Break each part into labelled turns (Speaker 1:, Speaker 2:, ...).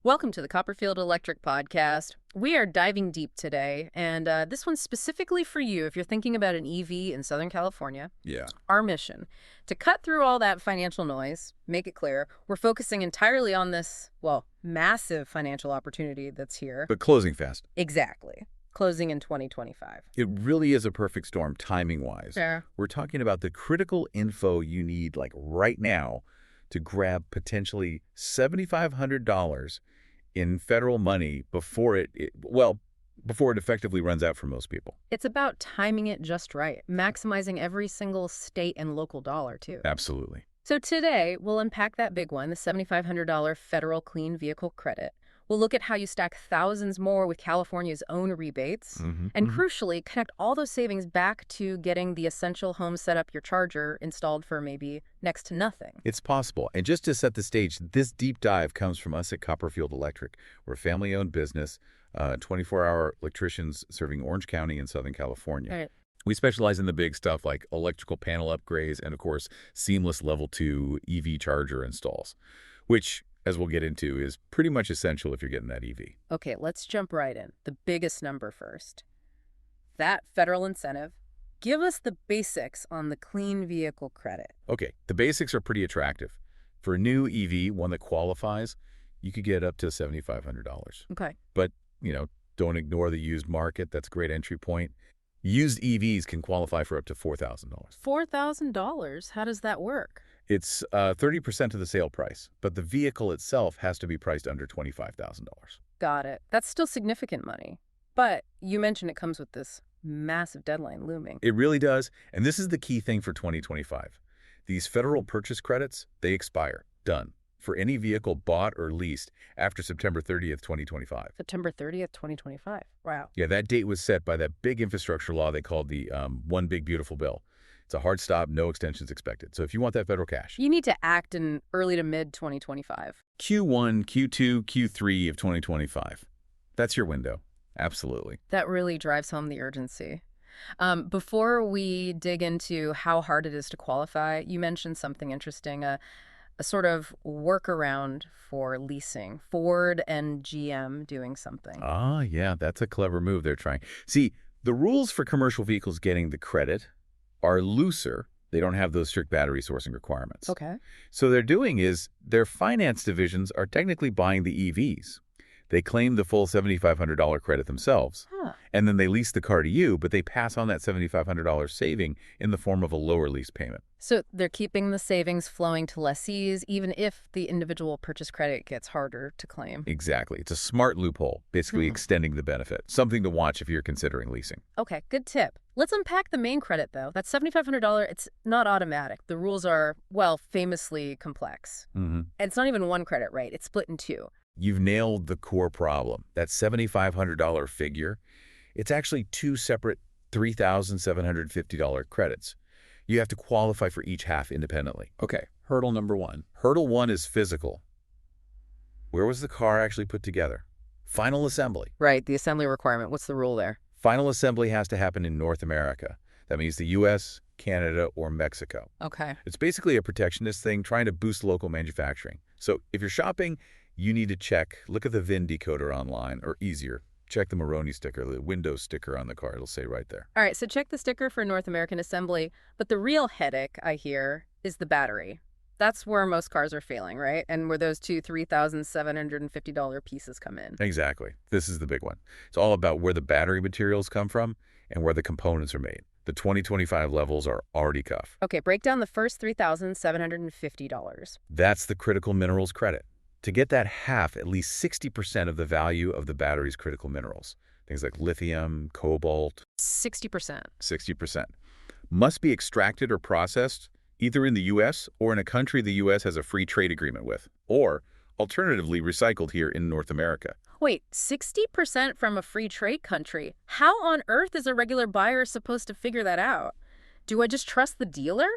Speaker 1: Welcome to the Copperfield Electric Podcast. We are diving deep today, and this one's specifically for you if you're thinking about an EV in Southern California.
Speaker 2: Yeah.
Speaker 1: Our mission, to cut through all that financial noise, make it clear, we're focusing entirely on this, well, massive financial opportunity that's here.
Speaker 2: But closing fast.
Speaker 1: Exactly. Closing in 2025.
Speaker 2: It really is a perfect storm timing-wise.
Speaker 1: Fair.
Speaker 2: We're talking about the critical info you need like right now to grab potentially $7,500 in federal money before it effectively runs out for most people.
Speaker 1: It's about timing it just right, maximizing every single state and local dollar, too.
Speaker 2: Absolutely.
Speaker 1: So today, we'll unpack that big one, the $7,500 federal clean vehicle credit. We'll look at how you stack thousands more with California's own rebates, and crucially, connect all those savings back to getting the essential home setup, your charger, installed for maybe next to nothing.
Speaker 2: It's possible. And just to set the stage, this deep dive comes from us at Copperfield Electric. We're a family-owned business, 24-hour electricians serving Orange County in Southern California.
Speaker 1: All right.
Speaker 2: We specialize in the big stuff like electrical panel upgrades and, of course, seamless Level 2 EV charger installs, which, as we'll get into, is pretty much essential if you're getting that EV.
Speaker 1: Okay, let's jump right in. The biggest number first. That federal incentive. Give us the basics on the clean vehicle credit.
Speaker 2: Okay, the basics are pretty attractive. For a new EV, one that qualifies, you could get up to $7,500.
Speaker 1: Okay.
Speaker 2: But, don't ignore the used market. That's a great entry point. Used EVs can qualify for up to $4,000.
Speaker 1: $4,000? How does that work?
Speaker 2: It's 30% of the sale price, but the vehicle itself has to be priced under $25,000.
Speaker 1: Got it. That's still significant money. But you mentioned it comes with this massive deadline looming.
Speaker 2: It really does, and this is the key thing for 2025. These federal purchase credits, they expire. Done. For any vehicle bought or leased after September 30th, 2025.
Speaker 1: September 30th, 2025. Wow.
Speaker 2: Yeah, that date was set by that big infrastructure law they called the One Big Beautiful Bill. It's a hard stop, no extensions expected. So if you want that federal cash,
Speaker 1: You need to act in early to mid 2025.
Speaker 2: Q1, Q2, Q3 of 2025. That's your window. Absolutely.
Speaker 1: That really drives home the urgency. Before we dig into how hard it is to qualify, you mentioned something interesting, a sort of workaround for leasing. Ford and GM doing something.
Speaker 2: Ah, yeah, that's a clever move they're trying. See, the rules for commercial vehicles getting the credit are looser. They don't have those strict battery sourcing requirements.
Speaker 1: Okay.
Speaker 2: So they're doing is their finance divisions are technically buying the EVs. They claim the full $7,500 credit themselves, and then they lease the car to you, but they pass on that $7,500 saving in the form of a lower lease payment.
Speaker 1: So they're keeping the savings flowing to lessees, even if the individual purchase credit gets harder to claim.
Speaker 2: Exactly. It's a smart loophole, basically extending the benefit. Something to watch if you're considering leasing.
Speaker 1: Okay, good tip. Let's unpack the main credit, though. That $7,500, it's not automatic. The rules are, well, famously complex. And it's not even one credit, right? It's split in two.
Speaker 2: You've nailed the core problem. That $7,500 figure, it's actually two separate $3,750 credits. You have to qualify for each half independently. Okay, hurdle number one. Hurdle one is physical. Where was the car actually put together? Final assembly.
Speaker 1: Right, the assembly requirement. What's the rule there?
Speaker 2: Final assembly has to happen in North America. That means the U.S., Canada, or Mexico.
Speaker 1: Okay.
Speaker 2: It's basically a protectionist thing trying to boost local manufacturing. So if you're shopping, you need to look at the VIN decoder online, or easier, check the Moroni sticker, the Windows sticker on the car. It'll say right there.
Speaker 1: All right, so check the sticker for North American assembly, but the real headache, I hear, is the battery. That's where most cars are failing, right? And where those two $3,750 pieces come in.
Speaker 2: Exactly. This is the big one. It's all about where the battery materials come from and where the components are made. The 2025 levels are already tough.
Speaker 1: Okay, break down the first $3,750.
Speaker 2: That's the critical minerals credit. To get that half, at least 60% of the value of the battery's critical minerals, things like lithium, cobalt.
Speaker 1: 60%.
Speaker 2: 60%. Must be extracted or processed either in the U.S. or in a country the U.S. has a free trade agreement with, or alternatively recycled here in North America.
Speaker 1: Wait, 60% from a free trade country? How on earth is a regular buyer supposed to figure that out? Do I just trust the dealer?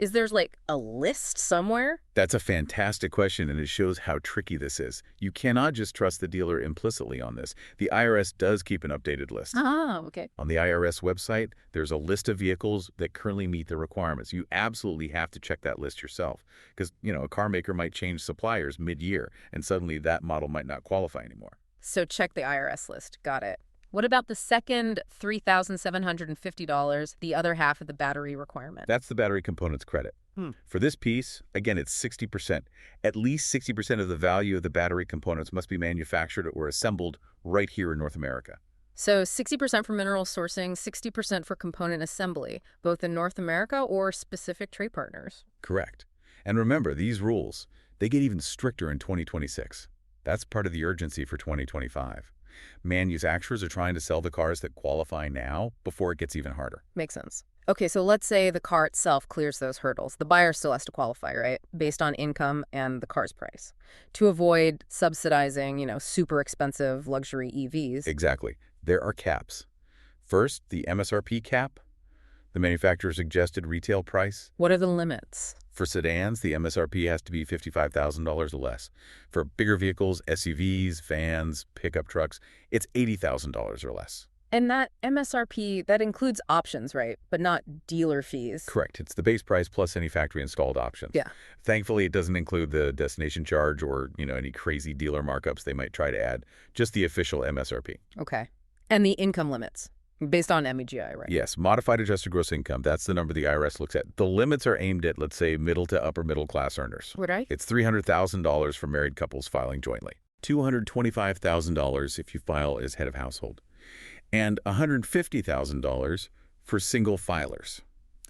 Speaker 1: Is there like a list somewhere?
Speaker 2: That's a fantastic question, and it shows how tricky this is. You cannot just trust the dealer implicitly on this. The IRS does keep an updated list.
Speaker 1: Ah, okay.
Speaker 2: On the IRS website, there's a list of vehicles that currently meet the requirements. You absolutely have to check that list yourself because, a car maker might change suppliers mid-year, and suddenly that model might not qualify anymore.
Speaker 1: So check the IRS list. Got it. What about the second $3,750, the other half of the battery requirement?
Speaker 2: That's the battery components credit. For this piece, again, it's 60%. At least 60% of the value of the battery components must be manufactured or assembled right here in North America.
Speaker 1: So 60% for mineral sourcing, 60% for component assembly, both in North America or specific trade partners.
Speaker 2: Correct. And remember, these rules, they get even stricter in 2026. That's part of the urgency for 2025. Manufacturers are trying to sell the cars that qualify now before it gets even harder.
Speaker 1: Makes sense. Okay, so let's say the car itself clears those hurdles. The buyer still has to qualify, right? Based on income and the car's price. To avoid subsidizing, super expensive luxury EVs.
Speaker 2: Exactly. There are caps. First, the MSRP cap, the manufacturer's suggested retail price.
Speaker 1: What are the limits?
Speaker 2: For sedans, the MSRP has to be $55,000 or less. For bigger vehicles, SUVs, vans, pickup trucks, it's $80,000 or less.
Speaker 1: And that MSRP, that includes options, right? But not dealer fees.
Speaker 2: Correct. It's the base price plus any factory-installed options.
Speaker 1: Yeah.
Speaker 2: Thankfully, it doesn't include the destination charge or, any crazy dealer markups they might try to add. Just the official MSRP.
Speaker 1: Okay. And the income limits, based on MEGI, right?
Speaker 2: Yes. Modified adjusted gross income. That's the number the IRS looks at. The limits are aimed at, let's say, middle to upper middle class earners.
Speaker 1: Right.
Speaker 2: It's $300,000 for married couples filing jointly. $225,000 if you file as head of household. And $150,000 for single filers.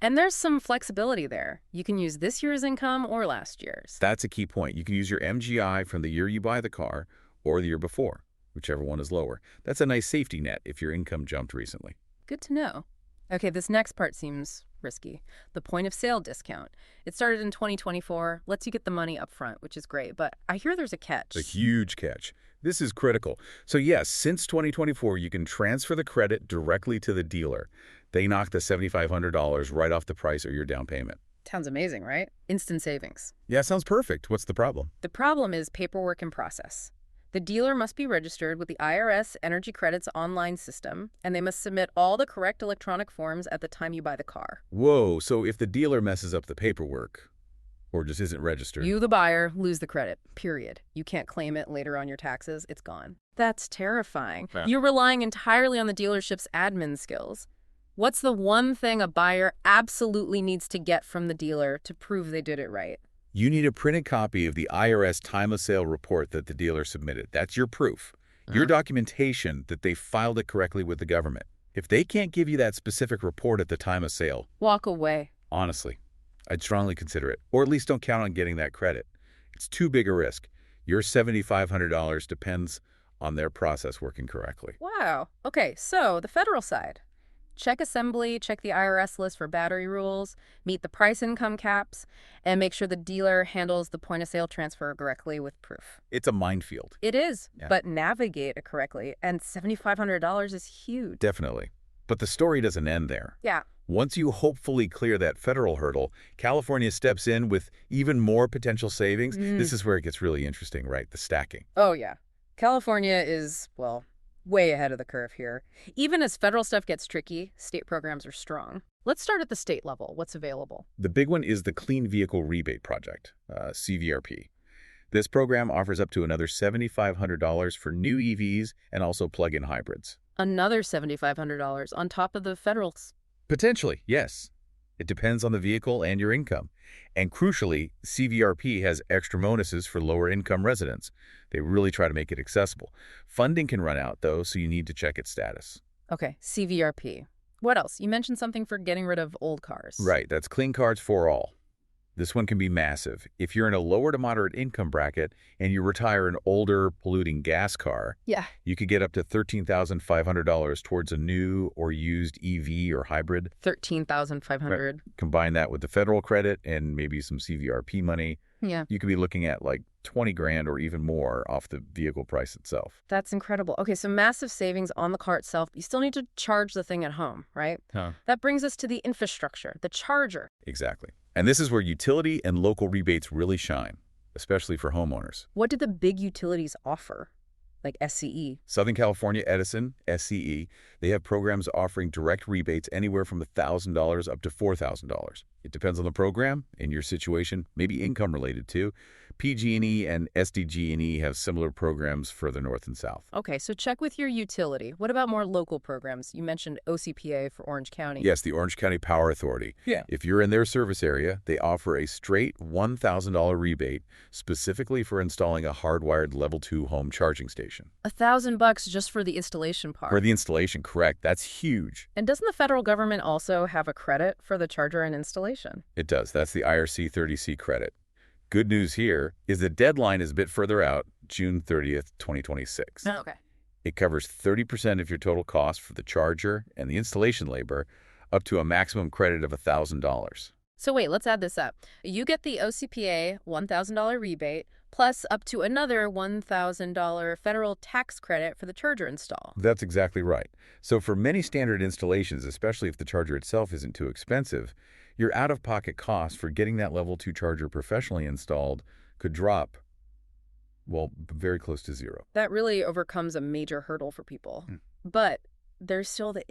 Speaker 1: And there's some flexibility there. You can use this year's income or last year's.
Speaker 2: That's a key point. You can use your MGI from the year you buy the car or the year before, whichever one is lower. That's a nice safety net if your income jumped recently.
Speaker 1: Good to know. Okay, this next part seems risky. The point of sale discount. It started in 2024, lets you get the money up front, which is great, but I hear there's a catch.
Speaker 2: A huge catch. This is critical. So yes, since 2024, you can transfer the credit directly to the dealer. They knock the $7,500 right off the price or your down payment.
Speaker 1: Sounds amazing, right? Instant savings.
Speaker 2: Yeah, sounds perfect. What's the problem?
Speaker 1: The problem is paperwork and process. The dealer must be registered with the IRS Energy Credits online system, and they must submit all the correct electronic forms at the time you buy the car.
Speaker 2: Whoa, so if the dealer messes up the paperwork or just isn't registered...
Speaker 1: You, the buyer, lose the credit, period. You can't claim it later on your taxes. It's gone. That's terrifying. Yeah. You're relying entirely on the dealership's admin skills. What's the one thing a buyer absolutely needs to get from the dealer to prove they did it right?
Speaker 2: You need a printed copy of the IRS time of sale report that the dealer submitted. That's your proof. Your documentation that they filed it correctly with the government. If they can't give you that specific report at the time of sale...
Speaker 1: Walk away.
Speaker 2: Honestly, I'd strongly consider it. Or at least don't count on getting that credit. It's too big a risk. Your $7,500 depends on their process working correctly.
Speaker 1: Wow. Okay, so the federal side. Check assembly, check the IRS list for battery rules, meet the price income caps, and make sure the dealer handles the point-of-sale transfer correctly with proof.
Speaker 2: It's a minefield.
Speaker 1: It is, but navigate it correctly, and $7,500 is huge.
Speaker 2: Definitely. But the story doesn't end there.
Speaker 1: Yeah.
Speaker 2: Once you hopefully clear that federal hurdle, California steps in with even more potential savings. This is where it gets really interesting, right? The stacking.
Speaker 1: Oh, yeah. California is, well... way ahead of the curve here. Even as federal stuff gets tricky, state programs are strong. Let's start at the state level. What's available?
Speaker 2: The big one is the Clean Vehicle Rebate Project, CVRP. This program offers up to another $7,500 for new EVs and also plug-in hybrids.
Speaker 1: Another $7,500 on top of the federals?
Speaker 2: Potentially, yes. It depends on the vehicle and your income. And crucially, CVRP has extra bonuses for lower-income residents. They really try to make it accessible. Funding can run out, though, so you need to check its status.
Speaker 1: Okay, CVRP. What else? You mentioned something for getting rid of old cars.
Speaker 2: Right, that's Clean Cars for All. This one can be massive. If you're in a lower to moderate income bracket and you retire an older, polluting gas car, you could get up to $13,500 towards a new or used EV or hybrid.
Speaker 1: $13,500.
Speaker 2: Right. Combine that with the federal credit and maybe some CVRP money.
Speaker 1: Yeah.
Speaker 2: You could be looking at like 20 grand or even more off the vehicle price itself.
Speaker 1: That's incredible. Okay, so massive savings on the car itself. You still need to charge the thing at home, right?
Speaker 2: Huh.
Speaker 1: That brings us to the infrastructure, the charger.
Speaker 2: Exactly. And this is where utility and local rebates really shine, especially for homeowners.
Speaker 1: What do the big utilities offer, like SCE?
Speaker 2: Southern California Edison, SCE, they have programs offering direct rebates anywhere from $1,000 up to $4,000. It depends on the program, in your situation, maybe income related too. PG&E and SDG&E have similar programs further north and south.
Speaker 1: Okay, so check with your utility. What about more local programs? You mentioned OCPA for Orange County.
Speaker 2: Yes, the Orange County Power Authority. Yeah. If you're in their service area, they offer a straight $1,000 rebate specifically for installing a hardwired level 2 home charging station.
Speaker 1: $1,000 just for the installation part.
Speaker 2: For the installation, correct. That's huge.
Speaker 1: And doesn't the federal government also have a credit for the charger and installation?
Speaker 2: It does. That's the IRC 30C credit. Good news here is the deadline is a bit further out, June 30th, 2026.
Speaker 1: Oh, okay.
Speaker 2: It covers 30% of your total cost for the charger and the installation labor, up to a maximum credit of $1,000.
Speaker 1: So wait, let's add this up. You get the OCPA $1,000 rebate, plus up to another $1,000 federal tax credit for the charger install.
Speaker 2: That's exactly right. So for many standard installations, especially if the charger itself isn't too expensive, your out-of-pocket cost for getting that level 2 charger professionally installed could drop, well, very close to zero.
Speaker 1: That really overcomes a major hurdle for people. But there's still the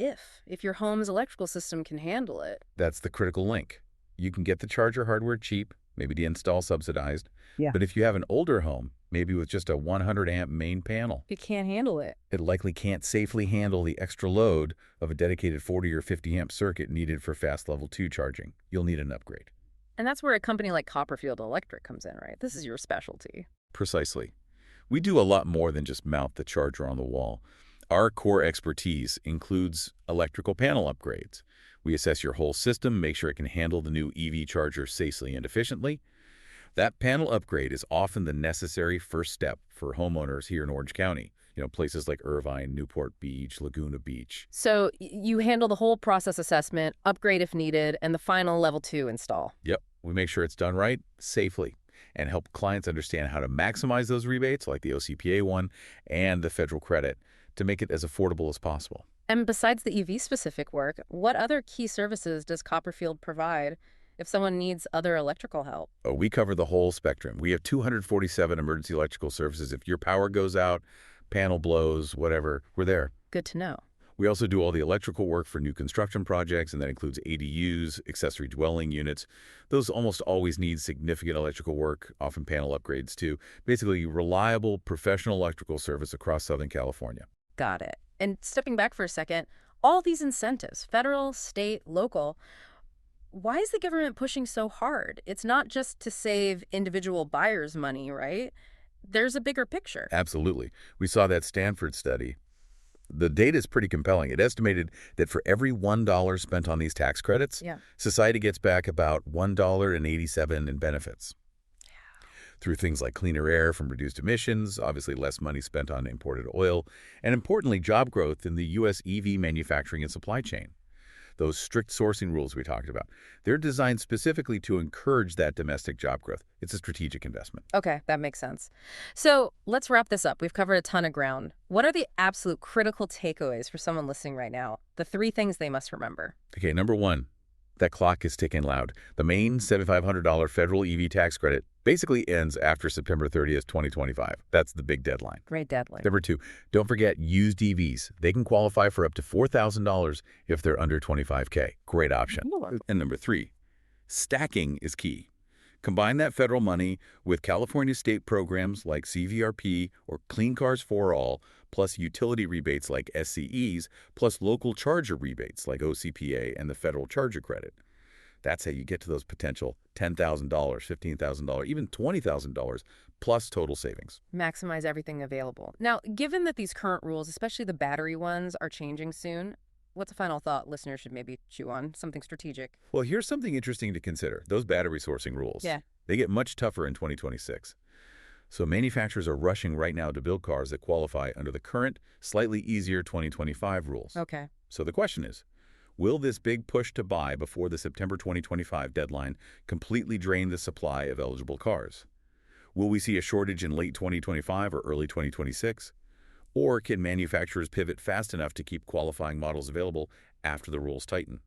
Speaker 1: if your home's electrical system can handle it.
Speaker 2: That's the critical link. You can get the charger hardware cheap, maybe the install subsidized.
Speaker 1: Yeah.
Speaker 2: But if you have an older home, maybe with just a 100-amp main panel,
Speaker 1: It can't handle it.
Speaker 2: it likely can't safely handle the extra load of a dedicated 40 or 50-amp circuit needed for fast level 2 charging. You'll need an upgrade.
Speaker 1: And that's where a company like Copperfield Electric comes in, right? This is your specialty.
Speaker 2: Precisely. We do a lot more than just mount the charger on the wall. Our core expertise includes electrical panel upgrades. We assess your whole system, make sure it can handle the new EV charger safely and efficiently. That panel upgrade is often the necessary first step for homeowners here in Orange County. Places like Irvine, Newport Beach, Laguna Beach.
Speaker 1: So you handle the whole process assessment, upgrade if needed, and the final level 2 install.
Speaker 2: Yep. We make sure it's done right, safely, and help clients understand how to maximize those rebates, like the OCPA one, and the federal credit, to make it as affordable as possible.
Speaker 1: And besides the EV-specific work, what other key services does Copperfield provide if someone needs other electrical help?
Speaker 2: Oh, we cover the whole spectrum. We have 247 emergency electrical services. If your power goes out, panel blows, whatever, we're there.
Speaker 1: Good to know.
Speaker 2: We also do all the electrical work for new construction projects, and that includes ADUs, accessory dwelling units. Those almost always need significant electrical work, often panel upgrades too. Basically, reliable, professional electrical service across Southern California.
Speaker 1: Got it. And stepping back for a second, all these incentives, federal, state, local, why is the government pushing so hard? It's not just to save individual buyers money, right? There's a bigger picture.
Speaker 2: Absolutely. We saw that Stanford study. The data is pretty compelling. It estimated that for every $1 spent on these tax credits, society gets back about $1.87 in benefits. Through things like cleaner air from reduced emissions, obviously less money spent on imported oil, and importantly, job growth in the U.S. EV manufacturing and supply chain. Those strict sourcing rules we talked about, they're designed specifically to encourage that domestic job growth. It's a strategic investment.
Speaker 1: Okay, that makes sense. So let's wrap this up. We've covered a ton of ground. What are the absolute critical takeaways for someone listening right now? The 3 things they must remember.
Speaker 2: Okay, number 1, that clock is ticking loud. The main $7,500 federal EV tax credit basically ends after September 30th, 2025. That's the big deadline.
Speaker 1: Great deadline.
Speaker 2: Number 2, don't forget used EVs. They can qualify for up to $4,000 if they're under $25K. Great option. And number 3, stacking is key. Combine that federal money with California state programs like CVRP or Clean Cars for All, plus utility rebates like SCEs, plus local charger rebates like OCPA and the federal charger credit. That's how you get to those potential $10,000, $15,000, even $20,000 plus total savings.
Speaker 1: Maximize everything available. Now, given that these current rules, especially the battery ones, are changing soon, what's a final thought listeners should maybe chew on? Something strategic.
Speaker 2: Well, here's something interesting to consider. Those battery sourcing rules. They get much tougher in 2026. So manufacturers are rushing right now to build cars that qualify under the current, slightly easier 2025 rules.
Speaker 1: Okay.
Speaker 2: So the question is, will this big push to buy before the September 2025 deadline completely drain the supply of eligible cars? Will we see a shortage in late 2025 or early 2026? Or can manufacturers pivot fast enough to keep qualifying models available after the rules tighten?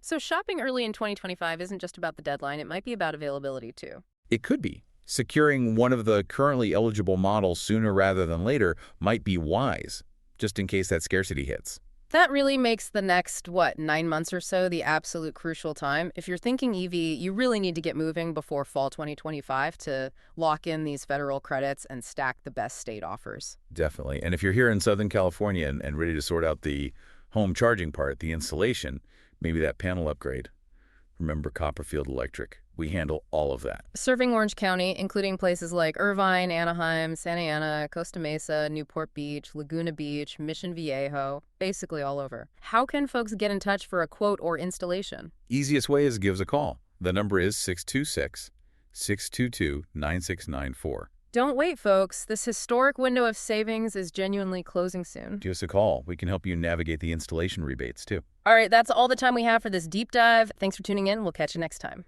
Speaker 1: So shopping early in 2025 isn't just about the deadline. It might be about availability, too.
Speaker 2: It could be. Securing one of the currently eligible models sooner rather than later might be wise, just in case that scarcity hits.
Speaker 1: That really makes the next, 9 months or so the absolute crucial time. If you're thinking EV, you really need to get moving before fall 2025 to lock in these federal credits and stack the best state offers.
Speaker 2: Definitely. And if you're here in Southern California and ready to sort out the home charging part, the installation, maybe that panel upgrade, remember Copperfield Electric. We handle all of that.
Speaker 1: Serving Orange County, including places like Irvine, Anaheim, Santa Ana, Costa Mesa, Newport Beach, Laguna Beach, Mission Viejo, basically all over. How can folks get in touch for a quote or installation?
Speaker 2: Easiest way is give us a call. The number is 626-622-9694.
Speaker 1: Don't wait, folks. This historic window of savings is genuinely closing soon.
Speaker 2: Give us a call. We can help you navigate the installation rebates, too.
Speaker 1: All right, that's all the time we have for this deep dive. Thanks for tuning in. We'll catch you next time.